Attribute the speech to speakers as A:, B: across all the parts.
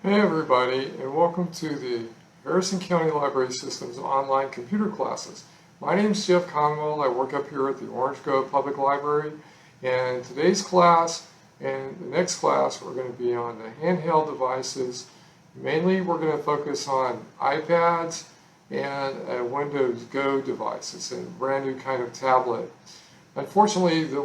A: Hey everybody, and welcome to the Harrison County Library System's online computer classes. My name is Jeff Conwell. I work up here at the Orange Grove Public Library, and today's class and the next class we're going to be on the handheld devices. Mainly we're going to focus on iPads and Windows Go devices and a brand new kind of tablet. Unfortunately, the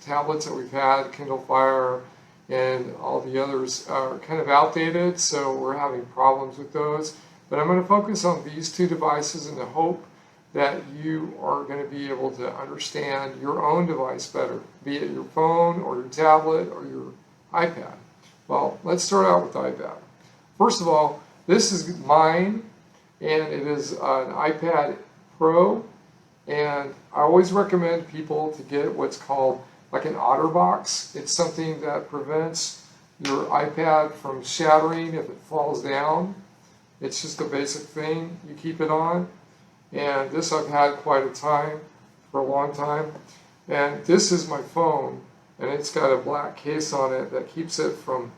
A: tablets that we've had, Kindle Fire, and all the others are kind of outdated, so we're having problems with those. But I'm going to focus on these two devices in the hope that you are going to be able to understand your own device better, be it your phone or your tablet or your iPad. Well, let's start out with iPad. First of all, this is mine, and it is an iPad Pro, and I always recommend people to get what's called like an OtterBox. It's something that prevents your iPad from shattering if it falls down. It's just a basic thing. You keep it on. And this I've had quite for a long time. And this is my phone, and it's got a black case on it that keeps it from,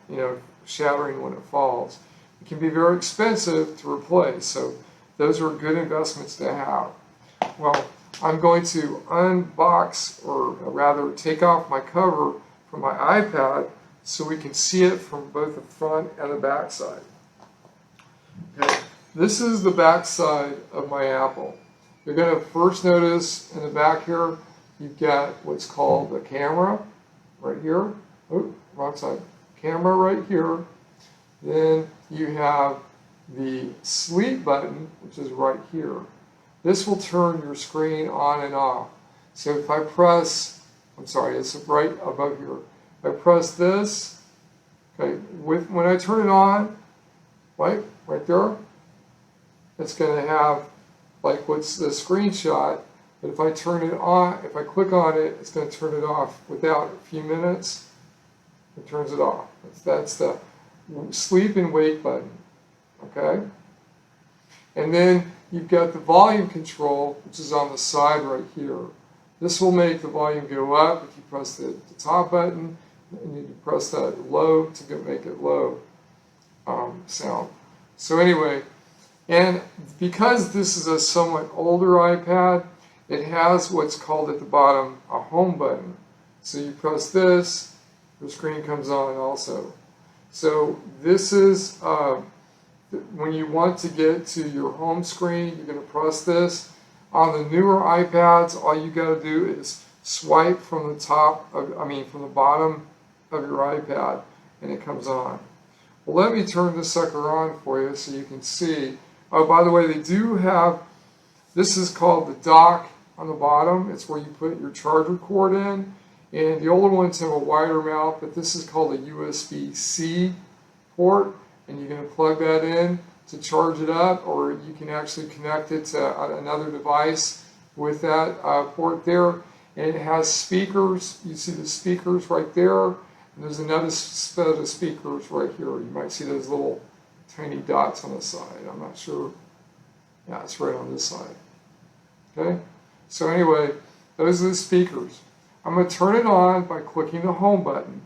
A: shattering when it falls. It can be very expensive to replace, so those are good investments to have. Well, I'm going to unbox, or rather take off my cover from my iPad so we can see it from both the front and the back side. Okay, this is the back side of my Apple. You're going to first notice in the back here, you've got what's called the camera right here. Oh, wrong side. Camera right here. Then you have the sleep button, which is right here. This will turn your screen on and off. So if I press, it's right above here. If I press this, okay, when I turn it on, right there, it's going to have like what's the screenshot. But if I turn it on, if I click on it, it's going to turn it off without a few minutes. It turns it off. That's the sleep and wake button. Okay? And then you've got the volume control, which is on the side right here. This will make the volume go up if you press the top button, and you press that low to make it low sound. So anyway, and because this is a somewhat older iPad, it has what's called at the bottom a home button. So you press this, the screen comes on also. So this is when you want to get to your home screen, you're going to press this. On the newer iPads, all you got to do is swipe from the from the bottom of your iPad, and it comes on. Well, let me turn this sucker on for you so you can see. Oh, by the way, they do have, this is called the dock on the bottom. It's where you put your charger cord in, and the older ones have a wider mouth, but this is called a USB-C port. And you're going to plug that in to charge it up, or you can actually connect it to another device with that port there. And it has speakers. You see the speakers right there, and there's another set of speakers right here. You might see those little tiny dots on the side. I'm not sure. Yeah, it's right on this side. Okay? So anyway, those are the speakers. I'm going to turn it on by clicking the home button.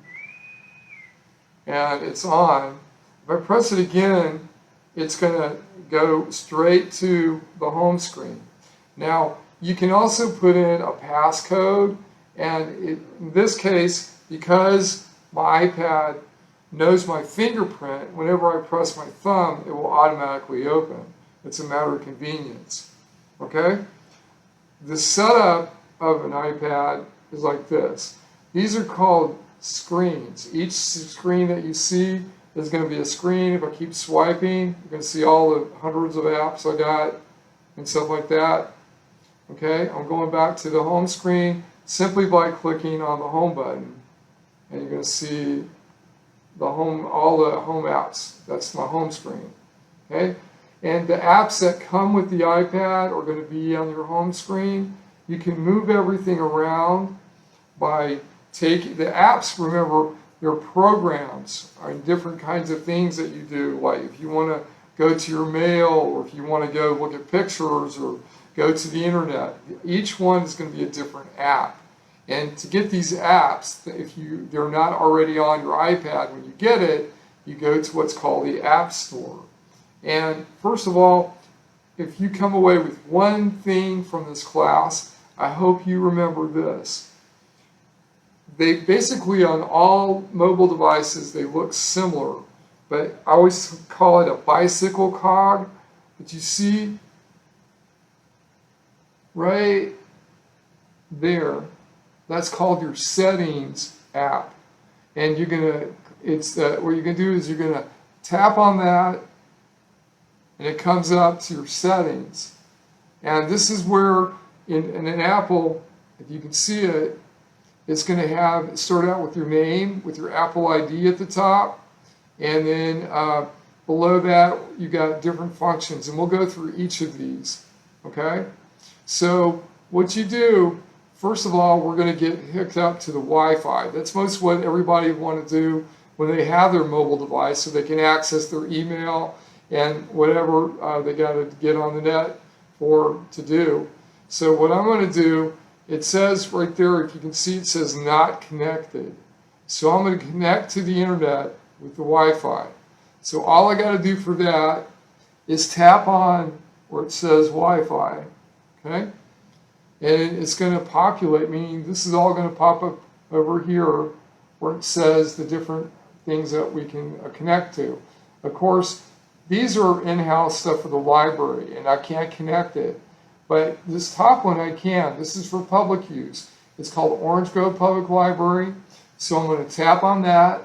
A: And it's on. If I press it again, it's going to go straight to the home screen. Now, you can also put in a passcode, and in this case, because my iPad knows my fingerprint, whenever I press my thumb, it will automatically open. It's a matter of convenience. Okay? The setup of an iPad is like this. These are called screens. Each screen that you see is going to be a screen. If I keep swiping, you're going to see all the hundreds of apps I got and stuff like that. Okay, I'm going back to the home screen simply by clicking on the home button, and you're going to see all the home apps. That's my home screen. Okay, and the apps that come with the iPad are going to be on your home screen. You can move everything around by taking the apps. Remember, your programs are different kinds of things that you do, like if you want to go to your mail, or if you want to go look at pictures, or go to the internet. Each one is going to be a different app. And to get these apps, if they're not already on your iPad when you get it, you go to what's called the App Store. And first of all, if you come away with one thing from this class, I hope you remember this. They basically, on all mobile devices, they look similar, but I always call it a bicycle cog. But you see right there, that's called your settings app. And you're gonna, what you're gonna do is you're gonna tap on that, and it comes up to your settings. And this is where in an Apple, if you can see it, it's going to start out with your name, with your Apple ID at the top, and then below that you got different functions, and we'll go through each of these. Okay? So what you do, first of all, we're going to get hooked up to the Wi-Fi. That's most what everybody want to do when they have their mobile device, so they can access their email and whatever they got to get on the net to do. So what I'm going to do, it says right there, if you can see, it says not connected. So I'm going to connect to the internet with the Wi-Fi. So all I got to do for that is tap on where it says Wi-Fi, okay? And it's going to populate, meaning this is all going to pop up over here where it says the different things that we can connect to. Of course, these are in-house stuff for the library, and I can't connect it. But this top one I can. This is for public use. It's called Orange Grove Public Library. So I'm going to tap on that,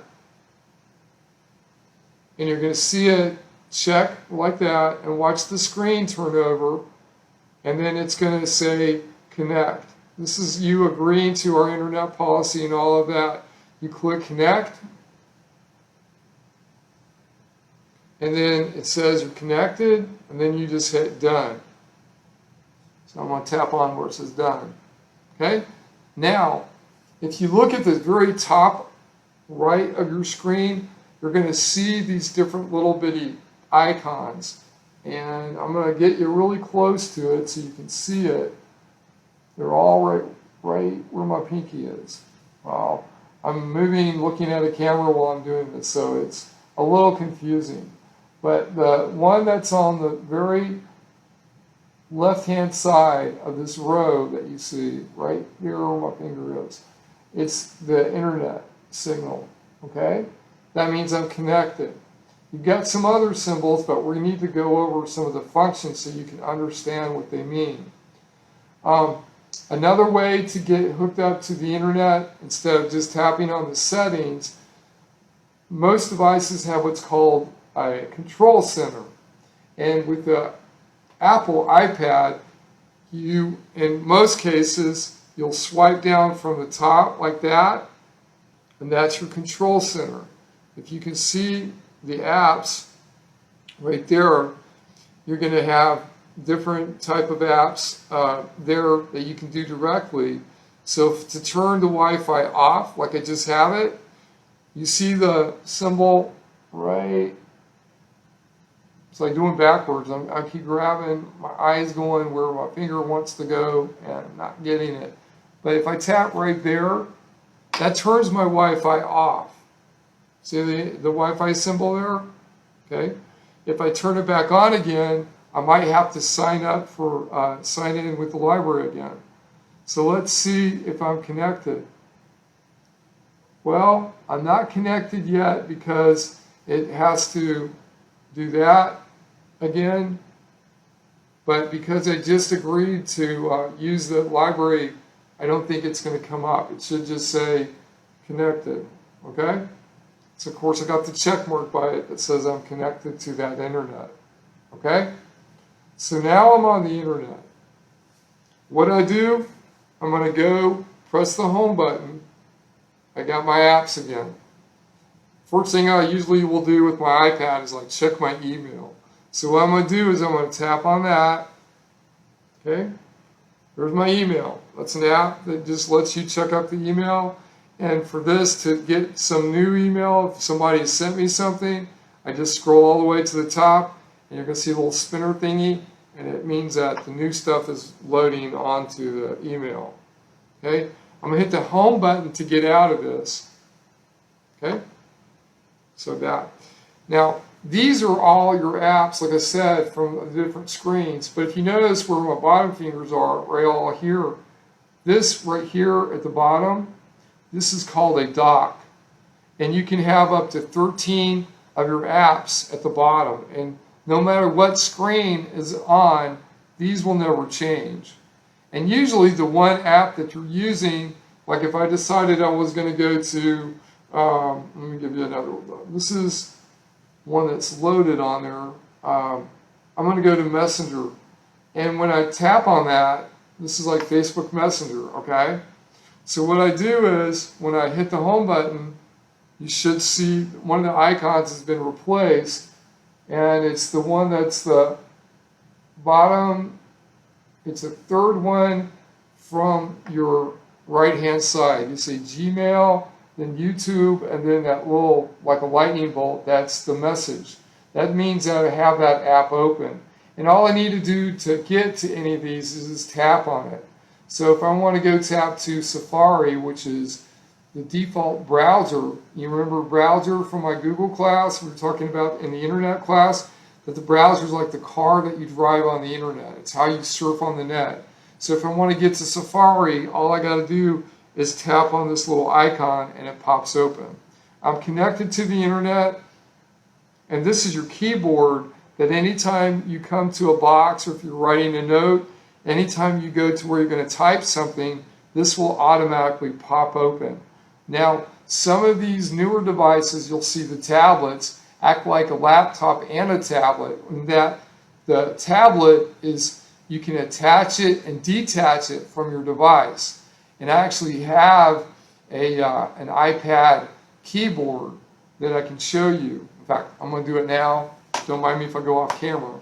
A: and you're going to see it check like that, and watch the screen turn over, and then it's going to say connect. This is you agreeing to our internet policy and all of that. You click connect, and then it says you're connected, and then you just hit done. So I'm going to tap on where it says done. Okay? Now, if you look at the very top right of your screen, you're going to see these different little bitty icons. And I'm going to get you really close to it so you can see it. They're all right where my pinky is. Wow. I'm moving, looking at a camera while I'm doing this, so it's a little confusing. But the one that's on the very left-hand side of this row that you see right here where my finger is, it's the internet signal, okay? That means I'm connected. You've got some other symbols, but we need to go over some of the functions so you can understand what they mean. Another way to get hooked up to the internet, instead of just tapping on the settings, most devices have what's called a control center. And with the Apple iPad, in most cases, you'll swipe down from the top like that, and that's your control center. If you can see the apps right there, you're going to have different type of apps there that you can do directly. So to turn the Wi-Fi off, like I just have it, you see the symbol right. It's like doing backwards. I keep grabbing, my eyes going where my finger wants to go and not getting it. But if I tap right there, that turns my Wi-Fi off. See the Wi-Fi symbol there? Okay. If I turn it back on again, I might have to sign in with the library again. So let's see if I'm connected. Well, I'm not connected yet because it has to do that again. But because I just agreed to use the library, I don't think it's going to come up. It should just say connected. Okay? So of course I got the check mark by it that says I'm connected to that internet. Okay? So now I'm on the internet. What do? I'm going to go press the home button. I got my apps again. First thing I usually will do with my iPad is like check my email. So what I'm going to do is I'm going to tap on that. Okay? There's my email. That's an app that just lets you check out the email. And for this to get some new email, if somebody has sent me something, I just scroll all the way to the top, and you're going to see a little spinner thingy, and it means that the new stuff is loading onto the email. Okay? I'm going to hit the home button to get out of this. Okay? So that. Now, these are all your apps, like I said, from the different screens. But if you notice where my bottom fingers are, right all here, this right here at the bottom, this is called a dock. And you can have up to 13 of your apps at the bottom. And no matter what screen is on, these will never change. And usually the one app that you're using, like if I decided I was going to go to, let me give you another one. This is one that's loaded on there. I'm going to go to Messenger. And when I tap on that, this is like Facebook Messenger, okay? So what I do is, when I hit the home button, you should see one of the icons has been replaced, and it's the one that's the bottom, it's a third one from your right-hand side. You say Gmail, then YouTube, and then that little, like a lightning bolt, that's the message. That means that I have that app open. And all I need to do to get to any of these is tap on it. So if I want to go tap to Safari, which is the default browser, you remember browser from my Google class, we were talking about in the internet class, that the browser is like the car that you drive on the internet. It's how you surf on the net. So if I want to get to Safari, all I got to do is tap on this little icon and it pops open. I'm connected to the internet, and this is your keyboard that anytime you come to a box or if you're writing a note, anytime you go to where you're going to type something, this will automatically pop open. Now, some of these newer devices, you'll see the tablets act like a laptop and a tablet, and that the tablet is, you can attach it and detach it from your device. And I actually have an iPad keyboard that I can show you. In fact, I'm going to do it now. Don't mind me if I go off camera.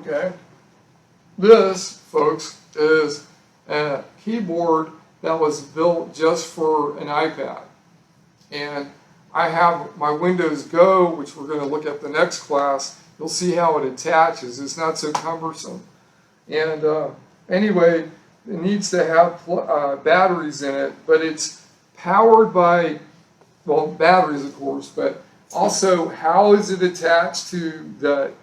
A: Okay. This, folks, is a keyboard that was built just for an iPad. And I have my Windows Go, which we're going to look at the next class. You'll see how it attaches. It's not so cumbersome. And anyway, it needs to have batteries in it, but it's powered by, well, batteries, of course, but also how is it attached to the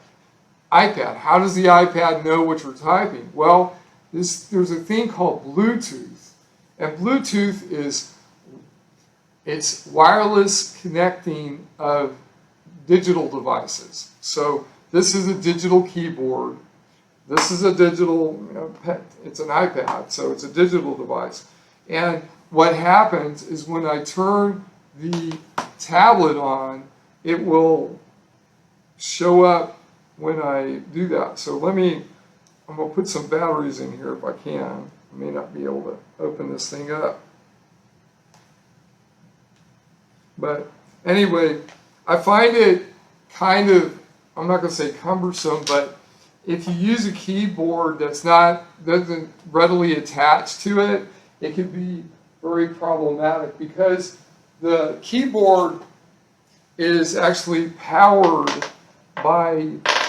A: iPad? How does the iPad know what you're typing? Well, there's a thing called Bluetooth. And Bluetooth is, it's wireless connecting of digital devices. So this is a digital keyboard. This is a digital, it's an iPad, so it's a digital device. And what happens is when I turn the tablet on, it will show up when I do that. So I'm going to put some batteries in here if I can. I may not be able to open this thing up. But anyway, I find it kind of, I'm not going to say cumbersome, but if you use a keyboard doesn't readily attach to it, it can be very problematic because the keyboard is actually powered by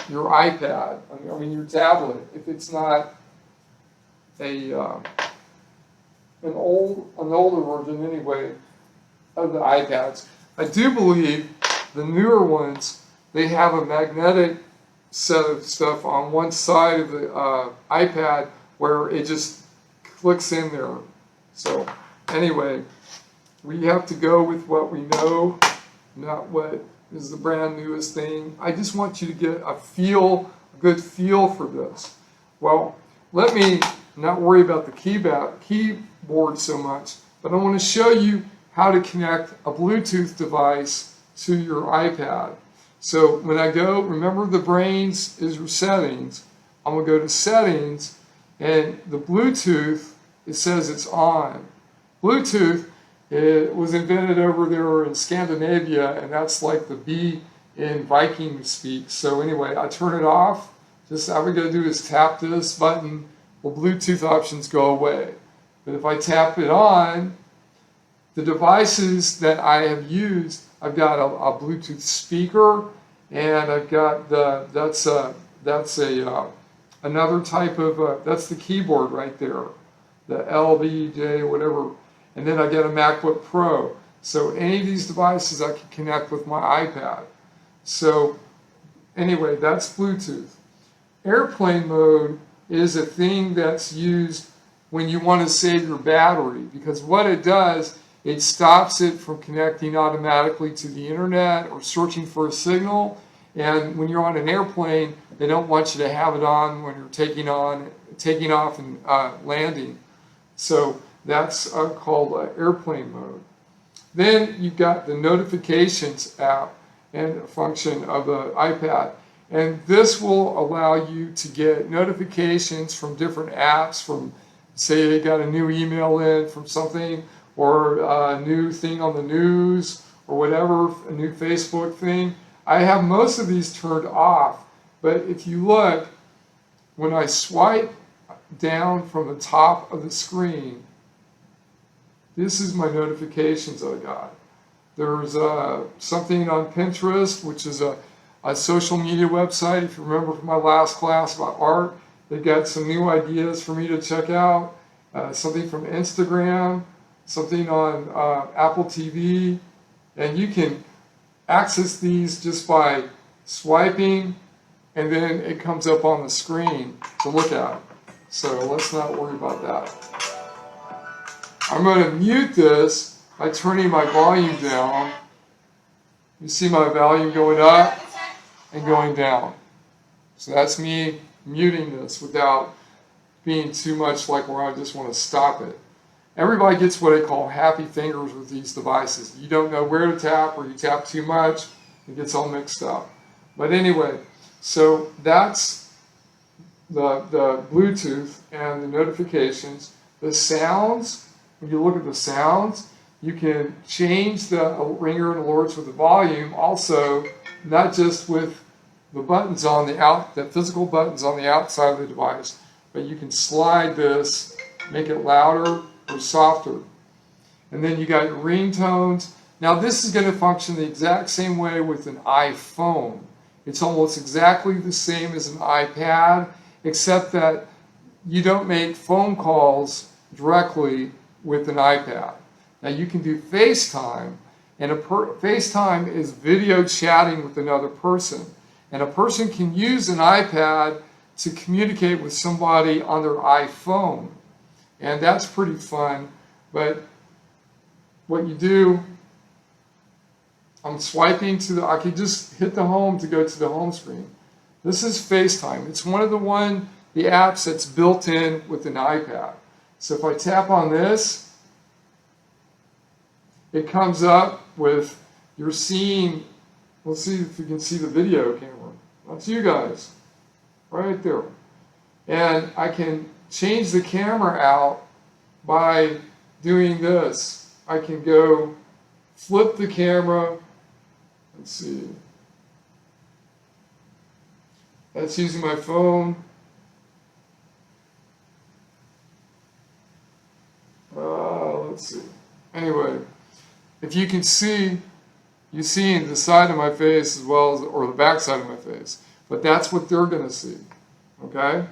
A: your iPad, I mean your tablet, if it's not an older version anyway of the iPads. I do believe the newer ones, they have a magnetic set of stuff on one side of the iPad where it just clicks in there. So anyway, we have to go with what we know, not what is the brand newest thing. I just want you to get a good feel for this. Well, let me not worry about the keyboard so much, but I want to show you how to connect a Bluetooth device to your iPad. So when I go, remember the brains is your settings. I'm going to go to settings, and the Bluetooth, it says it's on. Bluetooth, it was invented over there in Scandinavia, and that's like the B in Viking speak. So anyway, I turn it off. Just all we got to do is tap this button. The Bluetooth options go away. But if I tap it on, the devices that I have used, I've got a Bluetooth speaker, and I've got another type of, that's the keyboard right there, the LBJ, whatever. And then I get a MacBook Pro. So any of these devices I can connect with my iPad. So anyway, that's Bluetooth. Airplane mode is a thing that's used when you want to save your battery, because what it does, it stops it from connecting automatically to the internet or searching for a signal. And when you're on an airplane, they don't want you to have it on when you're taking off and landing. So that's called airplane mode. Then you've got the notifications app and function of the iPad. And this will allow you to get notifications from different apps, from, say, they got a new email in from something, or a new thing on the news, or whatever, a new Facebook thing. I have most of these turned off, but if you look, when I swipe down from the top of the screen, this is my notifications I got. There's something on Pinterest, which is a social media website. If you remember from my last class about art, they got some new ideas for me to check out. Something from Instagram, something on Apple TV, and you can access these just by swiping, and then it comes up on the screen to look at. So let's not worry about that. I'm going to mute this by turning my volume down. You see my volume going up and going down. So that's me muting this without being too much like where I just want to stop it. Everybody gets what I call happy fingers with these devices. You don't know where to tap, or you tap too much, it gets all mixed up. But anyway, so that's the Bluetooth and the notifications. The sounds, when you look at the sounds, you can change the ringer and alerts with the volume also, not just with the buttons on the physical buttons on the outside of the device, but you can slide this, make it louder or softer. And then you got your ringtones. Now this is going to function the exact same way with an iPhone. It's almost exactly the same as an iPad, except that you don't make phone calls directly with an iPad. Now you can do FaceTime, and FaceTime is video chatting with another person. And a person can use an iPad to communicate with somebody on their iPhone. And that's pretty fun. But what you do, I'm swiping I could just hit the home to go to the home screen. This is FaceTime. It's one of the apps that's built in with an iPad. So if I tap on this, it comes up with, you're seeing, let's see if you can see the video camera. That's you guys, right there. And I can change the camera out by doing this. I can go flip the camera. Let's see. That's using my phone. Let's see. Anyway, if you can see, you see the side of my face as well as, or the back side of my face. But that's what they're going to see. Okay?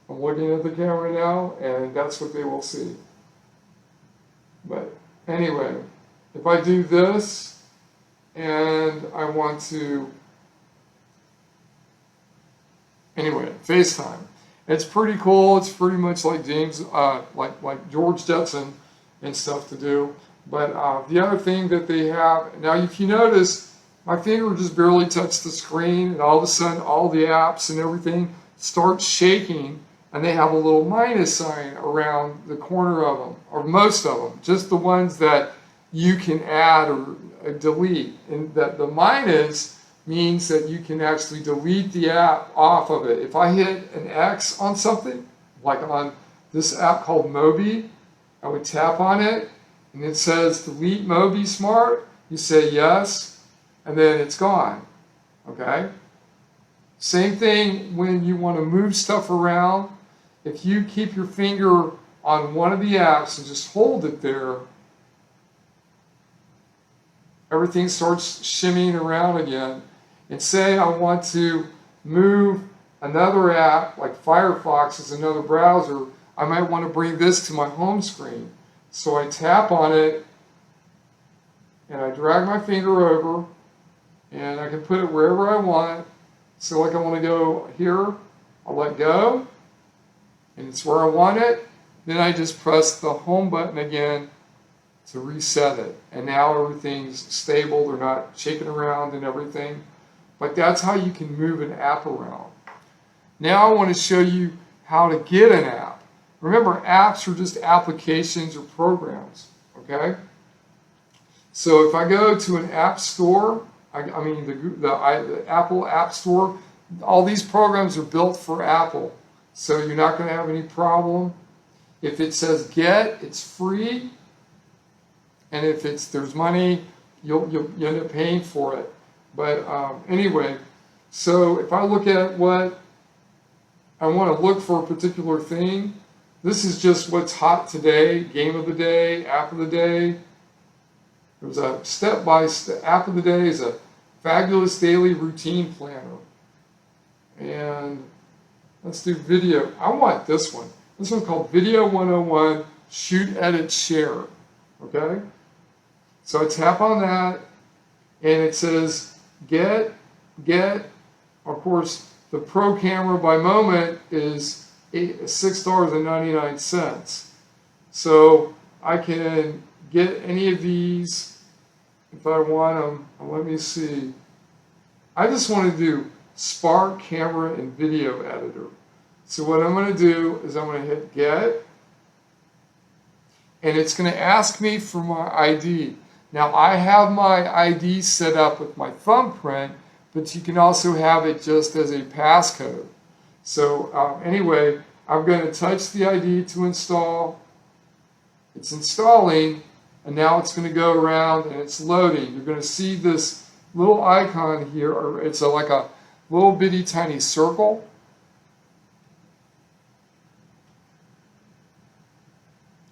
A: I'm looking at the camera now, and that's what they will see. But anyway, if I do this, and I want to, anyway, FaceTime. It's pretty cool. It's pretty much like like George Jetson and stuff to do. But the other thing that they have, now if you notice, my finger just barely touched the screen, and all of a sudden all the apps and everything start shaking, and they have a little minus sign around the corner of them, or most of them, just the ones that you can add or delete. And that the minus means that you can actually delete the app off of it. If I hit an X on something, like on this app called Mobi, I would tap on it, and it says delete Mobi Smart. You say yes, and then it's gone. Okay? Same thing when you want to move stuff around. If you keep your finger on one of the apps and just hold it there, everything starts shimmying around again. And say I want to move another app, like Firefox is another browser, I might want to bring this to my home screen. So I tap on it, and I drag my finger over, and I can put it wherever I want. So like I want to go here, I'll let go, and it's where I want it. Then I just press the home button again to reset it. And now everything's stable, they're not shaking around and everything. But that's how you can move an app around. Now I want to show you how to get an app. Remember, apps are just applications or programs, okay? So if I go to an app store, the Apple App Store, all these programs are built for Apple. So you're not going to have any problem. If it says get, it's free. And if there's money, you'll end up paying for it. But anyway, so if I look at what I want to look for a particular thing, this is just what's hot today, game of the day, app of the day. There's a step-by-step app of the day is a fabulous daily routine planner. And let's do video. I want this one. This one's called Video 101, Shoot, Edit, Share. Okay? So I tap on that, and it says get. Of course, the Pro camera by moment is $6.99. So I can get any of these if I want them. Let me see. I just want to do Spark Camera and Video Editor. So what I'm going to do is I'm going to hit get, and it's going to ask me for my ID. Now I have my ID set up with my thumbprint, but you can also have it just as a passcode. So anyway, I'm going to touch the ID to install. It's installing, and now it's going to go around and it's loading. You're going to see this little icon here, or it's like a little bitty tiny circle.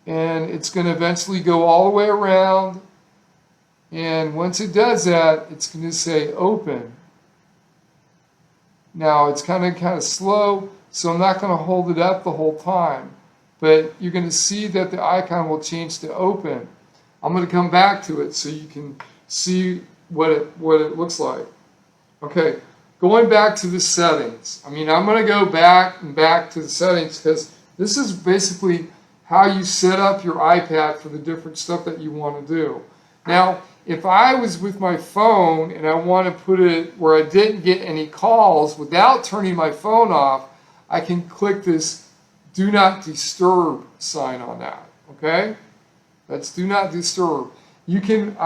A: And it's going to eventually go all the way around. And once it does that, it's going to say open. Now it's kind of slow, so I'm not going to hold it up the whole time. But you're going to see that the icon will change to open. I'm going to come back to it so you can see what it looks like. Okay, going back to the settings. I'm going to go back and back to the settings because this is basically how you set up your iPad for the different stuff that you want to do. Now, if I was with my phone and I want to put it where I didn't get any calls without turning my phone off, I can click this Do Not Disturb sign on that. Okay? That's Do Not Disturb. You can,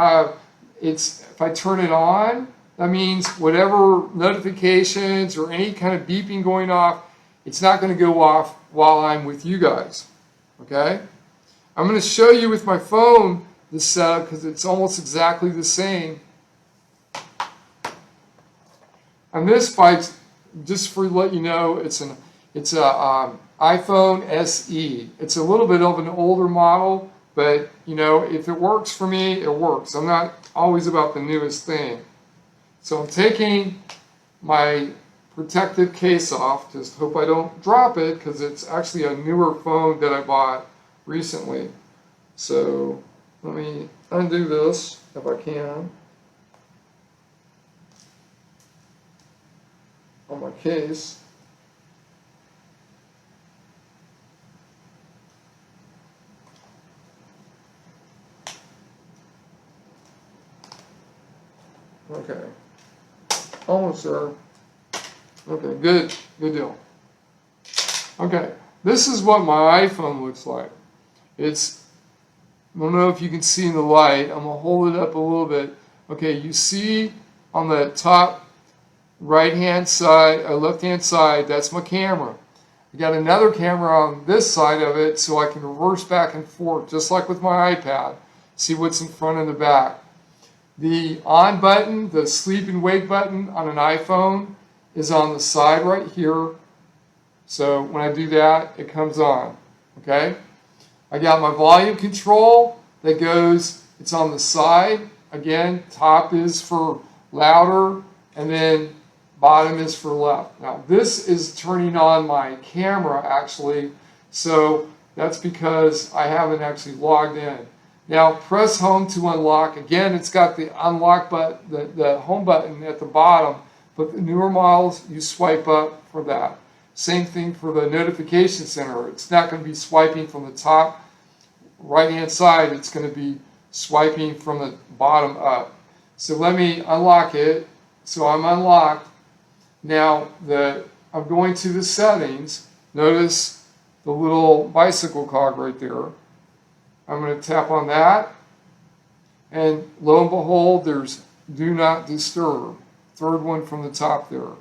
A: if I turn it on, that means whatever notifications or any kind of beeping going off, it's not going to go off while I'm with you guys. Okay? I'm going to show you with my phone this setup because it's almost exactly the same. And this bike, just for let you know, it's a iPhone SE. It's a little bit of an older model, but if it works for me, it works. I'm not always about the newest thing. So I'm taking my protective case off. Just hope I don't drop it because it's actually a newer phone that I bought recently. So let me undo this if I can on my case. Okay, almost there. Okay, good deal. Okay, this is what my iPhone looks like. I don't know if you can see in the light. I'm gonna hold it up a little bit. Okay, you see on the top right-hand side, left-hand side, that's my camera. I got another camera on this side of it so I can reverse back and forth, just like with my iPad. See what's in front and the back. The on button, the sleep and wake button on an iPhone is on the side right here. So when I do that, it comes on. Okay? I got my volume control that goes, it's on the side. Again, top is for louder, and then bottom is for left. Now this is turning on my camera actually, so that's because I haven't actually logged in. Now press home to unlock. Again, it's got the unlock button, the home button at the bottom, but the newer models you swipe up for that. Same thing for the notification center. It's not going to be swiping from the top right hand side, it's going to be swiping from the bottom up. So let me unlock it. So I'm unlocked. Now I'm going to the settings. Notice the little bicycle cog right there. I'm going to tap on that, and lo and behold, there's do not disturb. Third one from the top there.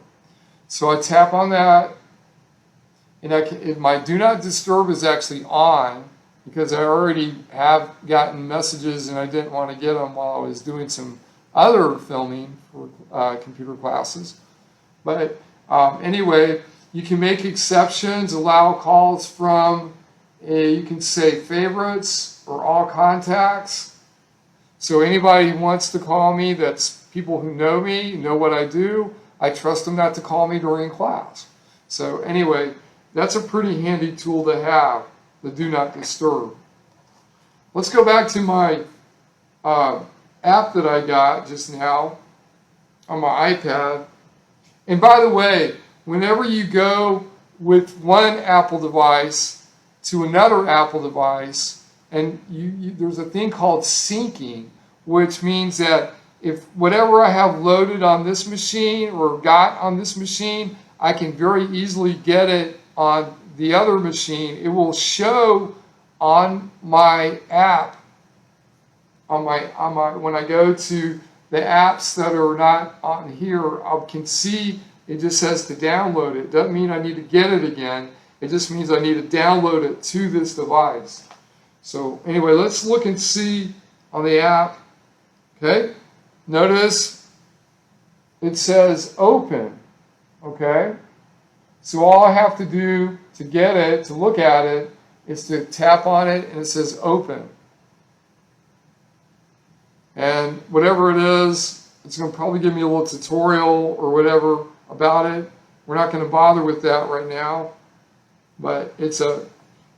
A: So I tap on that, and my do not disturb is actually on, because I already have gotten messages and I didn't want to get them while I was doing some other filming for computer classes. But anyway, you can make exceptions, allow calls from, you can say favorites or all contacts. So anybody who wants to call me, that's people who know me, know what I do, I trust them not to call me during class. So anyway, that's a pretty handy tool to have, the do not disturb. Let's go back to my app that I got just now on my iPad. And by the way, whenever you go with one Apple device to another Apple device, and there's a thing called syncing, which means that if whatever I have loaded on this machine or got on this machine, I can very easily get it on the other machine. It will show on my app, when I go to the apps that are not on here, I can see it just says to download it. Doesn't mean I need to get it again. It just means I need to download it to this device. So anyway, let's look and see on the app. Okay, notice it says open. Okay, so all I have to do to get it, to look at it, is to tap on it and it says open. And whatever it is, it's going to probably give me a little tutorial or whatever about it. We're not going to bother with that right now. But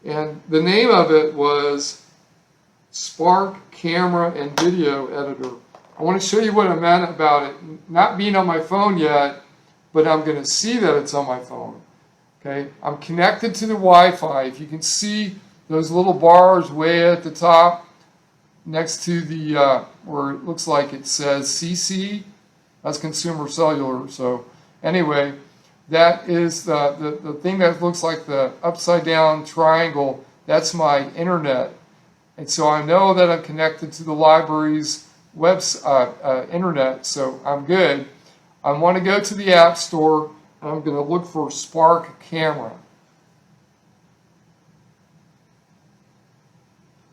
A: and the name of it was Spark Camera and Video Editor. I want to show you what I meant about it not being on my phone yet, but I'm going to see that it's on my phone. Okay, I'm connected to the Wi-Fi. If you can see those little bars way at the top next to the where it looks like it says CC, that's consumer cellular. So anyway, that is the thing that looks like the upside down triangle. That's my internet, and so I know that I'm connected to the library's internet, so I'm good. I want to go to the App Store, and I'm going to look for Spark Camera.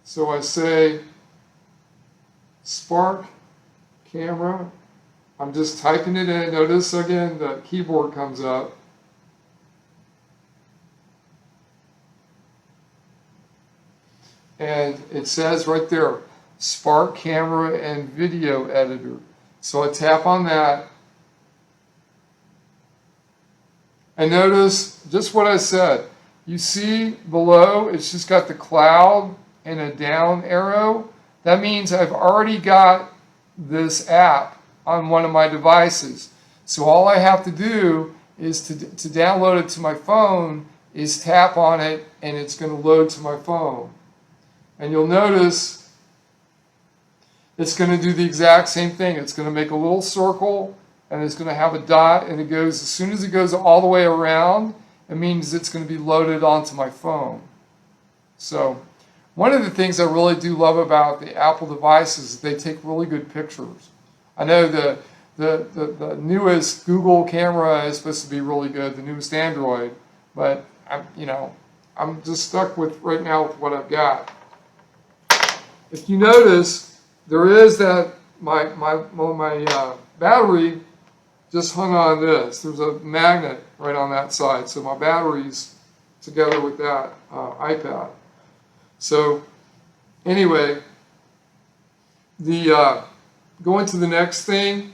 A: So I say Spark Camera. I'm just typing it in. Notice again the keyboard comes up. And it says right there, Spark Camera and Video Editor. So I tap on that. And notice just what I said. You see below, it's just got the cloud and a down arrow. That means I've already got this app on one of my devices. So all I have to do is to download it to my phone is tap on it and it's going to load to my phone. And you'll notice it's going to do the exact same thing. It's going to make a little circle and it's going to have a dot, and it goes, as soon as it goes all the way around, it means it's going to be loaded onto my phone. So one of the things I really do love about the Apple devices is they take really good pictures. I know the newest Google camera is supposed to be really good, the newest Android, but I'm just stuck with right now with what I've got. If you notice, there is that my battery just hung on this. There's a magnet right on that side, so my battery's together with that iPad. So anyway, going to the next thing,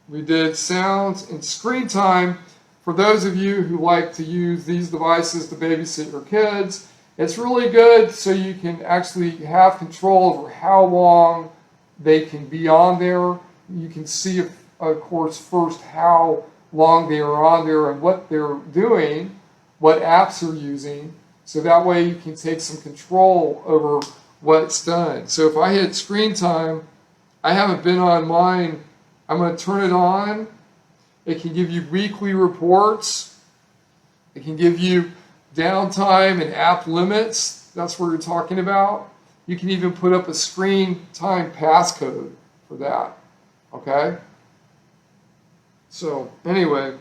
A: We did sounds and screen time. For those of you who like to use these devices to babysit your kids, it's really good so you can actually have control over how long they can be on there. You can see, of course, first how long they are on there and what they're doing, what apps they're using, so that way you can take some control over what's done. So if I hit screen time, I haven't been on mine. I'm going to turn it on. It can give you weekly reports. It can give you downtime and app limits. That's what you're talking about. You can even put up a screen time passcode for that. Okay? So anyway,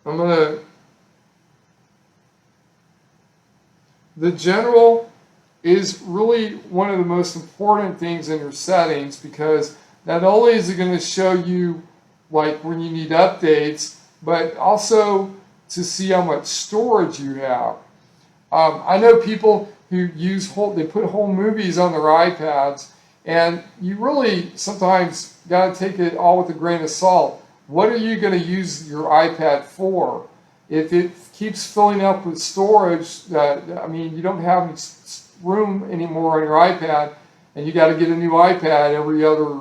A: the general is really one of the most important things in your settings, because not only is it going to show you like when you need updates, but also to see how much storage you have. I know people who they put whole movies on their iPads, and you really sometimes got to take it all with a grain of salt. What are you going to use your iPad for? If it keeps filling up with storage, you don't have any room anymore on your iPad, and you got to get a new iPad every other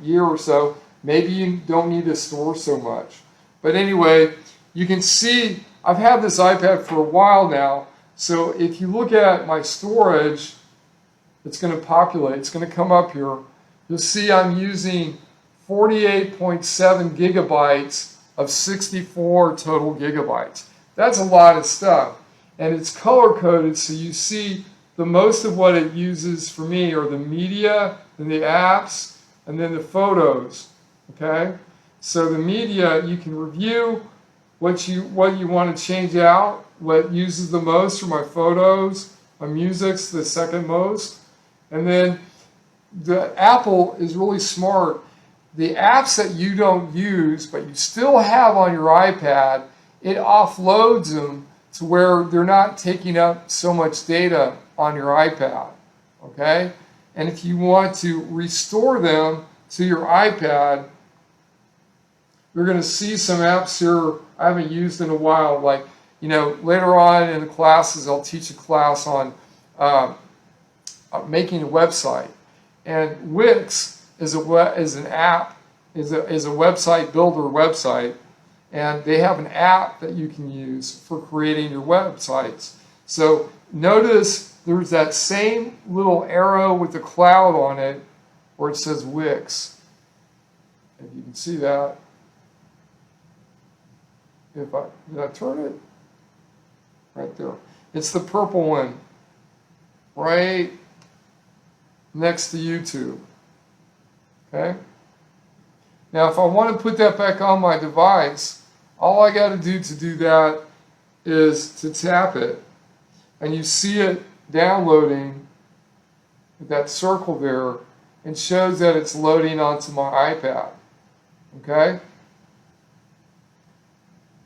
A: year or so, maybe you don't need to store so much. But anyway, you can see I've had this iPad for a while now, so if you look at my storage, it's going to populate. It's going to come up here. You'll see I'm using 48.7 gigabytes of 64 total gigabytes. That's a lot of stuff. And it's color-coded, so you see the most of what it uses for me are the media, and the apps, and then the photos. Okay? So the media, you can review what you want to change out, what uses the most for my photos. My music's the second most. And then the Apple is really smart. The apps that you don't use but you still have on your iPad, it offloads them to where they're not taking up so much data on your iPad. Okay? And if you want to restore them to your iPad, you're going to see some apps here I haven't used in a while. Like, later on in the classes, I'll teach a class on making a website. And Wix is a website builder website, and they have an app that you can use for creating your websites. So notice there's that same little arrow with the cloud on it where it says Wix. If you can see that. Did I turn it? Right there. It's the purple one, right next to YouTube. Okay? Now, if I want to put that back on my device, all I got to do that is to tap it, and you see it downloading with that circle there, and shows that it's loading onto my iPad. Okay?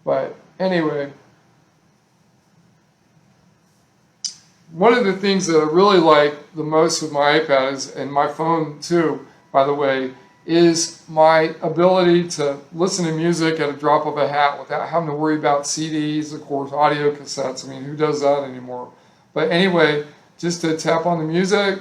A: But anyway, one of the things that I really like the most with my iPad is, and my phone too, by the way, is my ability to listen to music at a drop of a hat without having to worry about CDs, of course, audio cassettes. I mean, who does that anymore? But anyway, just to tap on the music,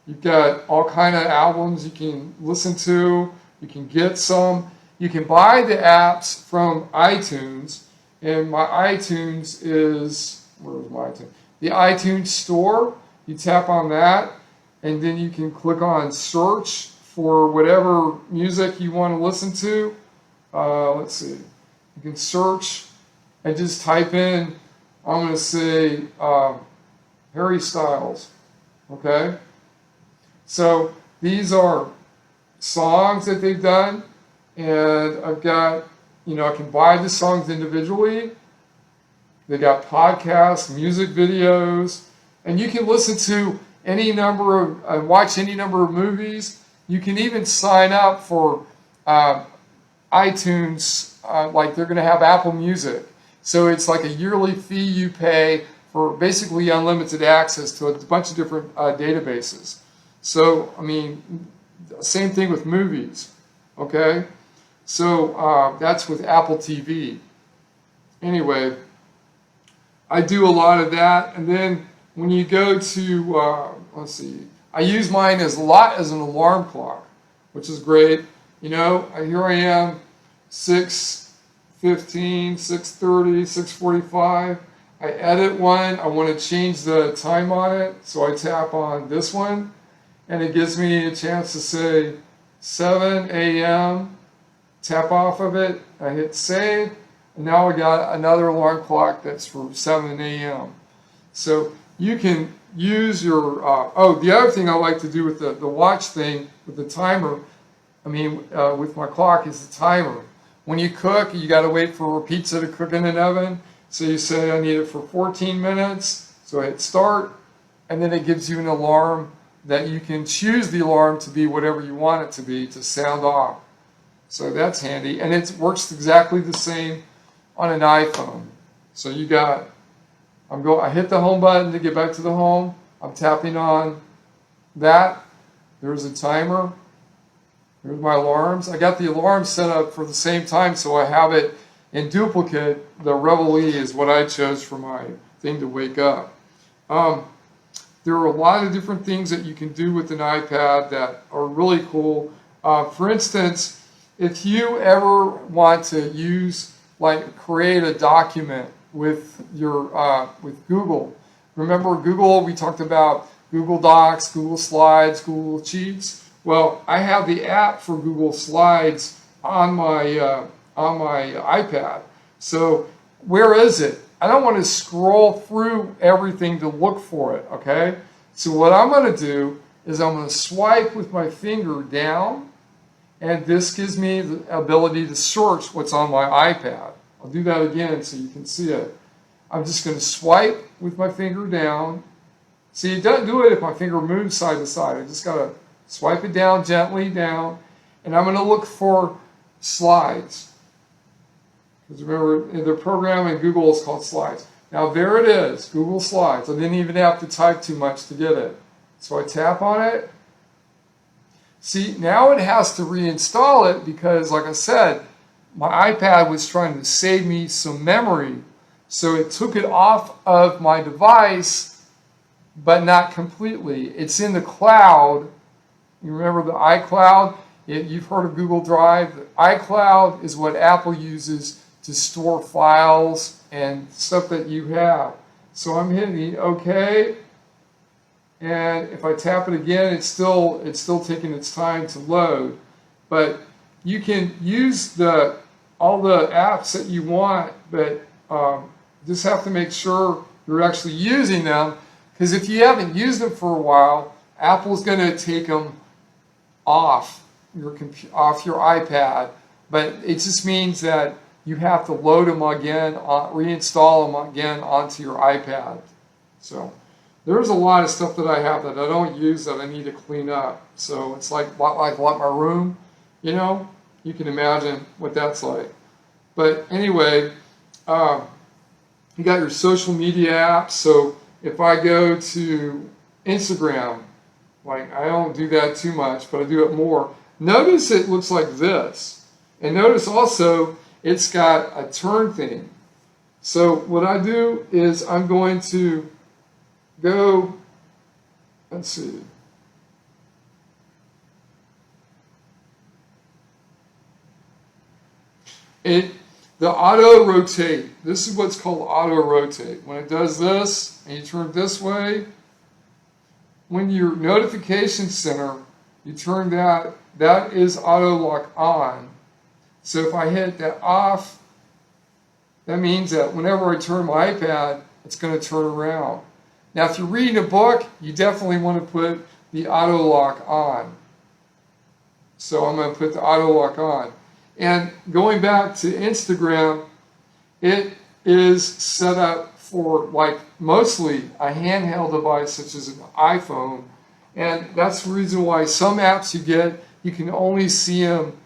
A: you've got all kind of albums you can listen to. You can get some. You can buy the apps from iTunes, and my iTunes is, where's my iTunes? The iTunes Store. You tap on that, and then you can click on search for whatever music you want to listen to. Let's see. You can search and just type in, I'm going to say Harry Styles. Okay? So these are songs that they've done. And I've got, I can buy the songs individually. They got podcasts, music videos, and you can listen to any number of, watch any number of movies. You can even sign up for iTunes, like they're going to have Apple Music. So it's like a yearly fee you pay for basically unlimited access to a bunch of different databases. So, same thing with movies. Okay, so that's with Apple TV. Anyway, I do a lot of that, and then when you go to, let's see, I use mine as a lot as an alarm clock, which is great. You know, here I am, 6:15, 6:30, 6:45. I edit one. I want to change the time on it, so I tap on this one, and it gives me a chance to say 7 a.m. Tap off of it. I hit save, and now I got another alarm clock that's for 7 a.m. So you can use your, the other thing I like to do with the watch thing, with the timer, with my clock is the timer. When you cook, you got to wait for a pizza to cook in an oven. So you say, I need it for 14 minutes. So I hit start, and then it gives you an alarm that you can choose the alarm to be whatever you want it to be, to sound off. So that's handy. And it works exactly the same on an iPhone. So you got, I hit the home button to get back to the home. I'm tapping on that. There's a timer. Here's my alarms. I got the alarm set up for the same time, so I have it in duplicate. The Reveille is what I chose for my thing to wake up. There are a lot of different things that you can do with an iPad that are really cool. For instance, if you ever want to create a document with your with Google. Remember Google? We talked about Google Docs, Google Slides, Google Sheets. Well, I have the app for Google Slides on my iPad. So where is it? I don't want to scroll through everything to look for it, okay? So what I'm going to do is I'm going to swipe with my finger down, and this gives me the ability to search what's on my iPad. I'll do that again so you can see it. I'm just going to swipe with my finger down. See, it doesn't do it if my finger moves side to side. I just got to swipe it down, gently down, and I'm going to look for slides. Because remember, the program in Google is called Slides. Now there it is, Google Slides. I didn't even have to type too much to get it. So I tap on it. See, now it has to reinstall it because, like I said, my iPad was trying to save me some memory. So it took it off of my device, but not completely. It's in the cloud. You remember the iCloud? You've heard of Google Drive. The iCloud is what Apple uses to store files and stuff that you have. So I'm hitting OK, and if I tap it again, it's still taking its time to load. But you can use all the apps that you want, but just have to make sure you're actually using them, because if you haven't used them for a while, Apple's going to take them off your iPad. But it just means that you have to load them again, reinstall them again onto your iPad. So there's a lot of stuff that I have that I don't use that I need to clean up. So it's like my room, you know? You can imagine what that's like. But anyway, you got your social media apps. So if I go to Instagram, like I don't do that too much, but I do it more. Notice it looks like this. And notice also it's got a turn thing. So what I do is I'm going to go, let's see. The auto rotate, this is what's called auto rotate. When it does this and you turn this way, when your notification center, you turn that is auto lock on. So if I hit that off, that means that whenever I turn my iPad, it's going to turn around. Now, if you're reading a book, you definitely want to put the auto lock on. So I'm going to put the auto lock on. And going back to Instagram, it is set up for like mostly a handheld device such as an iPhone. And that's the reason why some apps you can only see them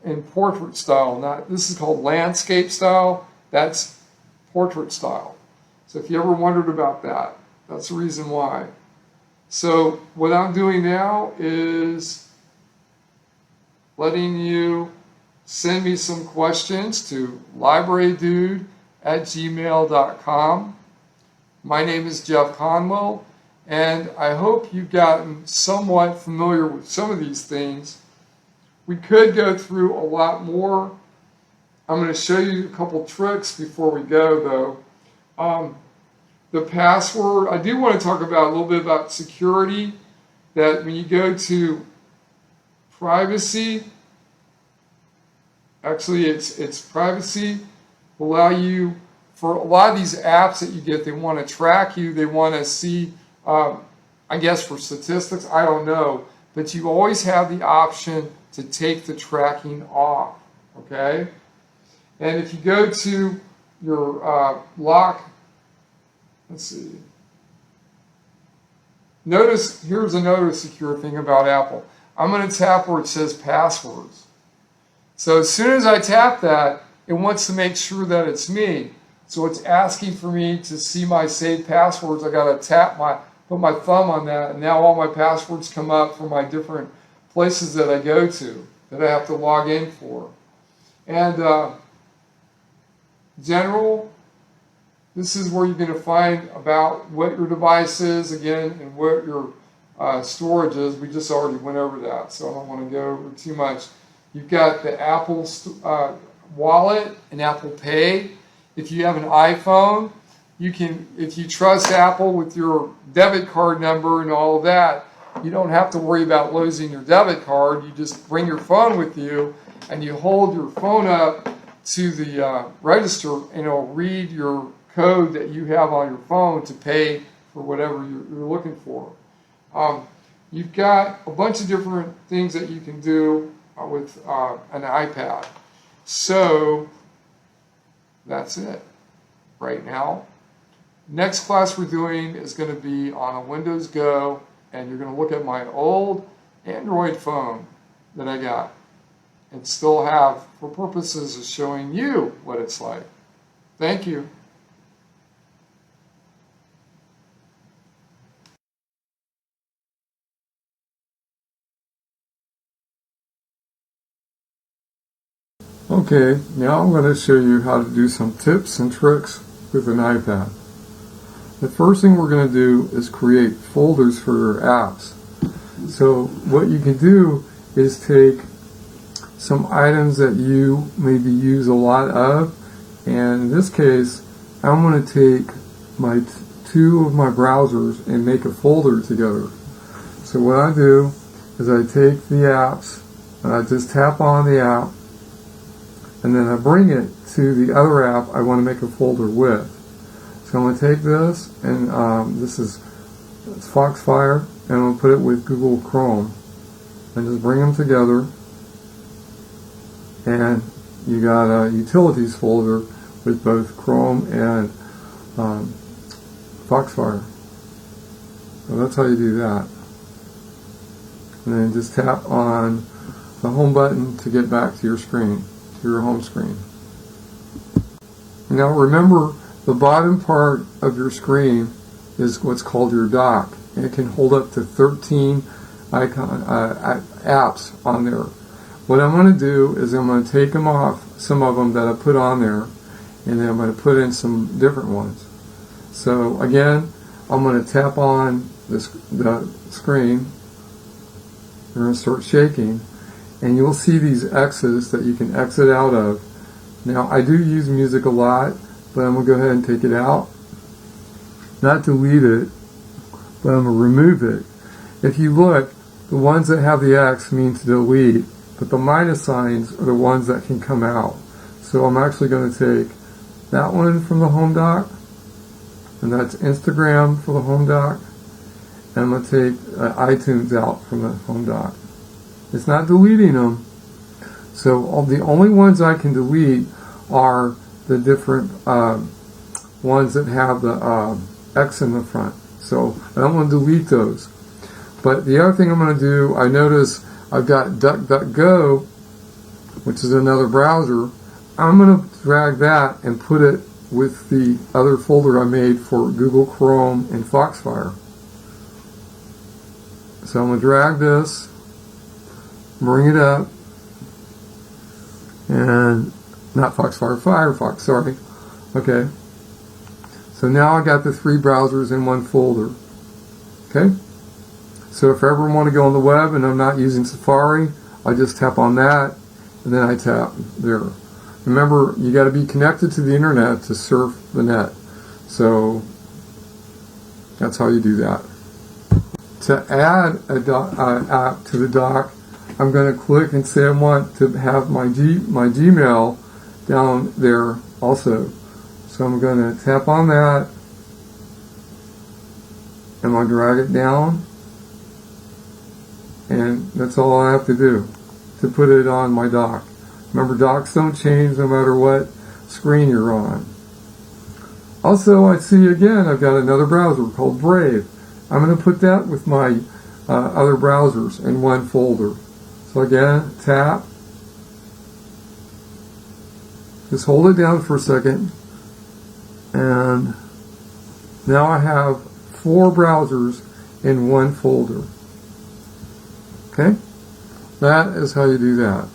A: in portrait style. This is called landscape style. That's portrait style. So if you ever wondered about that, that's the reason why. So what I'm doing now is letting you send me some questions to librarydude@gmail.com. My name is Jeff Conwell, and I hope you've gotten somewhat familiar with some of these things. We could go through a lot more. I'm going to show you a couple tricks before we go, though. The password, I do want to talk about a little bit about security, that when you go to privacy, actually it's privacy, will allow you, for a lot of these apps that you get, they want to track you, they want to see, I guess for statistics, I don't know, but you always have the option to take the tracking off, okay? And if you go to your lock, let's see. Notice, here's another secure thing about Apple. I'm going to tap where it says passwords. So as soon as I tap that, it wants to make sure that it's me. So it's asking for me to see my saved passwords. I got to put my thumb on that, and now all my passwords come up for my different places that I go to, that I have to log in for. And general, this is where you're going to find about what your device is, again, and what your storage is. We just already went over that, so I don't want to go over too much. You've got the Apple Wallet and Apple Pay. If you have an iPhone, you can, if you trust Apple with your debit card number and all of that, you don't have to worry about losing your debit card. You just bring your phone with you, and you hold your phone up to the register, and it'll read your code that you have on your phone to pay for whatever you're looking for. You've got a bunch of different things that you can do with an iPad. So that's it right now. Next class we're doing is going to be on a Windows Go, and you're going to look at my old Android phone that I got and still have for purposes of showing you what it's like. Thank you. Okay, now I'm going to show you how to do some tips and tricks with an iPad. The first thing we're going to do is create folders for your apps. So what you can do is take some items that you maybe use a lot of, and in this case I'm going to take my two of my browsers and make a folder together. So what I do is I take the apps and I just tap on the app, and then I bring it to the other app I want to make a folder with. So I'm going to take this, and it's Foxfire, and I'm going to put it with Google Chrome, and just bring them together, and you got a utilities folder with both Chrome and Foxfire. So that's how you do that. And then just tap on the home button to get back to your screen, to your home screen. Now remember, the bottom part of your screen is what's called your dock, and it can hold up to 13 apps on there. What I'm going to do is I'm going to take them off, some of them that I put on there, and then I'm going to put in some different ones. So again, I'm going to tap on the screen. You're going to start shaking, and you'll see these X's that you can exit out of. Now I do use music a lot, but I'm going to go ahead and take it out. Not delete it, but I'm going to remove it. If you look, the ones that have the X mean to delete, but the minus signs are the ones that can come out. So I'm actually going to take that one from the home dock, and that's Instagram for the home dock, and I'm going to take iTunes out from the home dock. It's not deleting them. So the only ones I can delete are the different ones that have the X in the front. So I don't want to delete those. But the other thing I'm going to do, I notice I've got DuckDuckGo, which is another browser. I'm going to drag that and put it with the other folder I made for Google Chrome and Foxfire. So I'm going to drag this, bring it up, and not Foxfire, Firefox, sorry. Okay. So now I got the 3 browsers in one folder. Okay. So if I ever want to go on the web and I'm not using Safari, I just tap on that and then I tap there. Remember, you got to be connected to the internet to surf the net. So that's how you do that. To add a app to the dock, I'm going to click and say I want to have my Gmail down there also. So I'm going to tap on that and I'll drag it down, and that's all I have to do to put it on my dock. Remember, docks don't change no matter what screen you're on. Also, I see again I've got another browser called Brave. I'm going to put that with my other browsers in one folder. So again, tap. Just hold it down for a second. And now I have 4 browsers in one folder. Okay? That is how you do that.